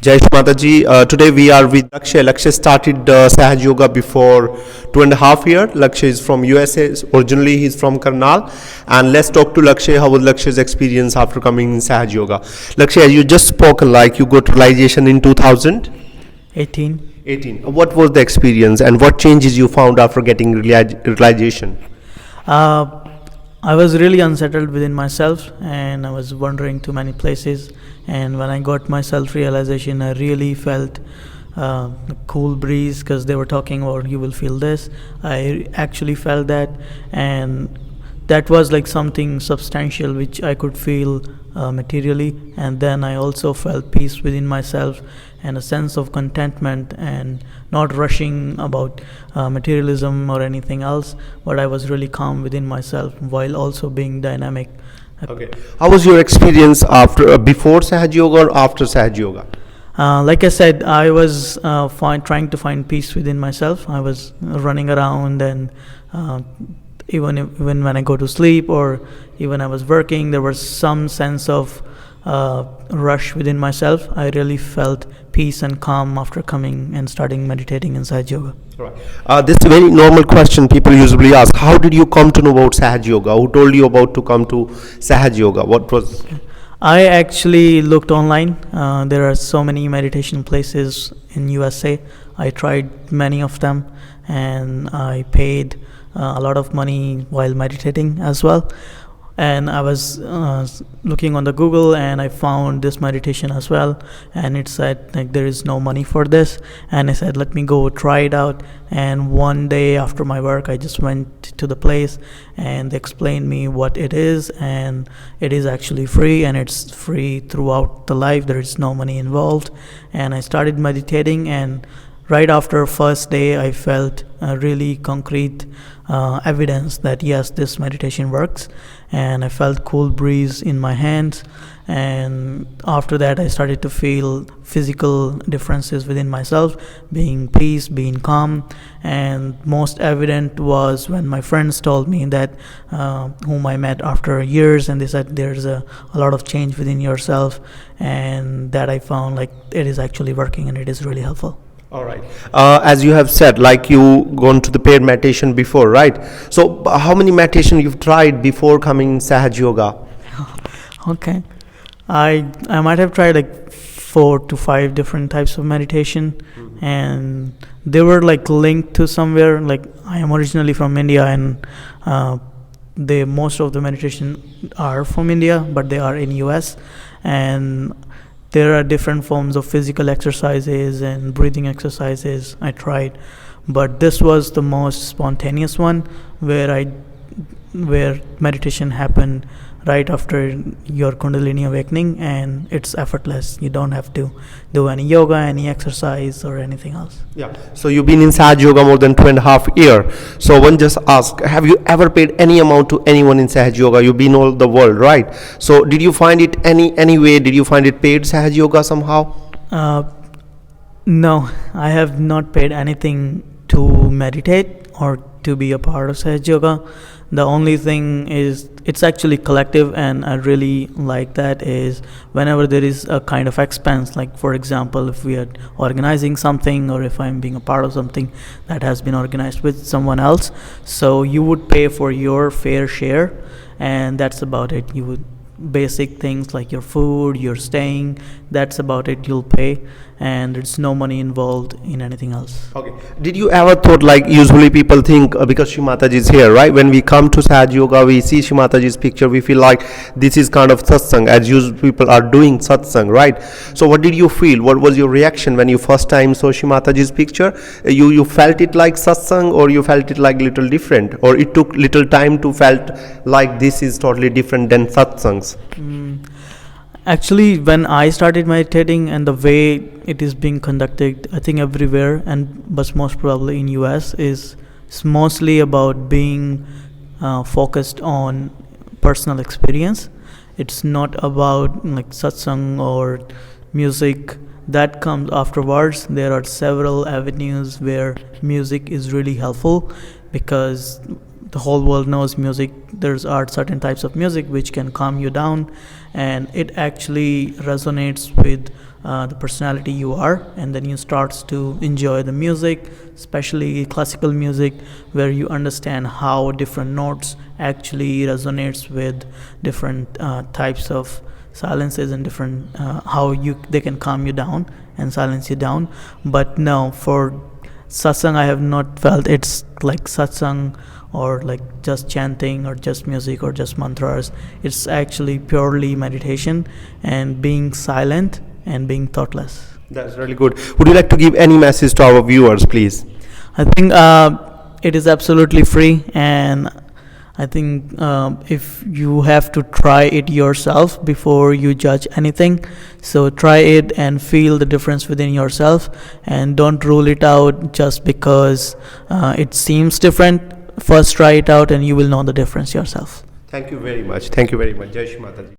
Jai Shri Mataji. Today we are with Lakshay. Lakshay started Sahaj Yoga before 2.5 years. Lakshay is from USA. Originally he's from Karnal. And let's talk to Lakshay. How was Lakshay's experience after coming in Sahaj Yoga? Lakshay, as you just spoke, like you got realization in 18. 2018. What was the experience and what changes you found after getting realization? I was really unsettled within myself and I was wandering to many places. And when I got my self realization, I really felt a cool breeze because they were talking about you will feel this. I actually felt that, and that was like something substantial which I could feel materially. And then I also felt peace within myself and a sense of contentment and not rushing about materialism or anything else, but I was really calm within myself while also being dynamic. Okay. How was your experience after, before Sahaj Yoga or after Sahaj Yoga? Like I said, I was trying to find peace within myself. I was running around, and even when I go to sleep or even I was working, there was some sense of rush within myself. I really felt peace and calm after coming and starting meditating in Sahaj Yoga. Right. This is a very normal question people usually ask. How did you come to know about Sahaj Yoga? Who told you about to come to Sahaj Yoga? What was? I actually looked online. There are so many meditation places in USA. I tried many of them, and I paid a lot of money while meditating as well. And I was looking on the Google, and I found this meditation as well, and it said like there is no money for this, and I said let me go try it out. And one day after my work, I just went to the place, and they explained me what it is, and it is actually free, and it's free throughout the life. There is no money involved, and I started meditating, and right after first day I felt really concrete evidence that yes, this meditation works, and I felt cool breeze in my hands. And after that I started to feel physical differences within myself, being peace, being calm. And most evident was when my friends told me that whom I met after years, and they said there's a lot of change within yourself, and that I found like it is actually working and it is really helpful. All right. As you have said, like you gone to the paid meditation before, right? So, how many meditation you've tried before coming Sahaj Yoga? Okay, I might have tried like 4 to 5 different types of meditation, and they were like linked to somewhere. Like I am originally from India, and they most of the meditation are from India, but they are in US, and there are different forms of physical exercises and breathing exercises I tried, but this was the most spontaneous one where meditation happened right after your Kundalini awakening, and it's effortless. You don't have to do any yoga, any exercise, or anything else. Yeah. So you've been in Sahaj Yoga more than 2.5 years. So one just ask, have you ever paid any amount to anyone in Sahaj Yoga? You've been all the world, right? So did you find it any way? Did you find it paid Sahaj Yoga somehow? No, I have not paid anything to meditate or to be a part of Sahaj Yoga. The only thing is it's actually collective, and I really like that is whenever there is a kind of expense, like for example if we are organizing something or if I'm being a part of something that has been organized with someone else, so you would pay for your fair share, and that's about it. You would basic things like your food, your staying, that's about it, you'll pay, and there's no money involved in anything else. Okay. Did you ever thought, like usually people think because Shri Mataji is here, right? When we come to Sahaj Yoga, we see Shri Mataji's picture, we feel like this is kind of satsang, as usual people are doing satsang, right? So what did you feel? What was your reaction when you first time saw Shri Mataji's picture? You felt it like satsang, or you felt it like little different, or it took little time to felt like this is totally different than satsangs? Actually, when I started meditating and the way it is being conducted, I think everywhere, and but most probably in US, is mostly about being focused on personal experience. It's not about like satsang or music that comes afterwards. There are several avenues where music is really helpful, because the whole world knows music. There's certain types of music which can calm you down, and it actually resonates with the personality you are, and then you starts to enjoy the music, especially classical music, where you understand how different notes actually resonates with different types of silences and different how they can calm you down and silence you down. But no, for satsang I have not felt it's like satsang or like just chanting or just music or just mantras. It's actually purely meditation and being silent and being thoughtless. That's really good. Would you like to give any message to our viewers, please? I think it is absolutely free, and I think if you have to try it yourself before you judge anything, so try it and feel the difference within yourself, and don't rule it out just because it seems different. First try it out and you will know the difference yourself. Thank you very much. Thank you very much. Jai Shri Mataji.